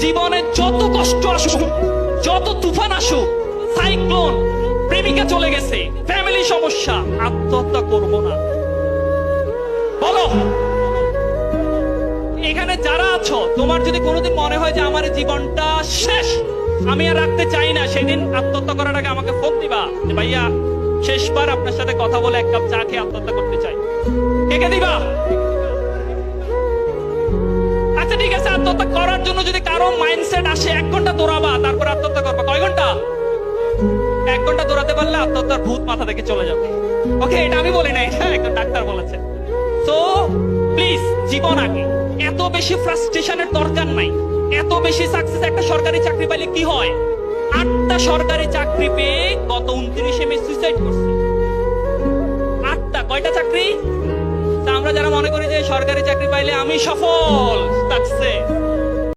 জীবনে যত কষ্ট আসুক, যত তুফান আসুক, সাইক্লোন, প্রেমিকা চলে গেছে, ফ্যামিলি সমস্যা, আত্মহত্যা করব না। বলো, এখানে যারা আছো, তোমার যদি কোনোদিন মনে হয় যে আমার জীবনটা শেষ, আমি আর রাখতে চাই না, সেদিন আত্মহত্যা করার আগে আমাকে ফোন দিবা যে ভাইয়া শেষবার আপনার সাথে কথা বলে এক কাপ চা খেয়ে আত্মহত্যা করতে চাই। কে দিবা? আচ্ছা ঠিক আছে, আত্মহত্যা করার জন্য যদি কারো মাইন্ডসেট আসে 1 ঘন্টা দৌড়াবা, তারপর আত্মহত্যা করবা। কয় ঘন্টা? 1 ঘন্টা দৌড়াতে পারলে আত্মহত্যার ভূত মাথা থেকে চলে যাবে। ওকে, এটা আমি বলি নাই, একজন ডাক্তার বলেছে। তো প্লিজ, জীবন আগে। এত বেশি ফ্রাস্ট্রেশনের দরকার নাই। এত বেশি সাকসেস, একটা সরকারি চাকরি পাইলে কি হয়? 8টা সরকারি চাকরি পেয়ে গত 29 মে সুইসাইড করছে। 8টা। কয়টা চাকরি? তা আমরা যারা মনে করি যে সরকারি চাকরি পাইলে আমি সফল, সাকসেস,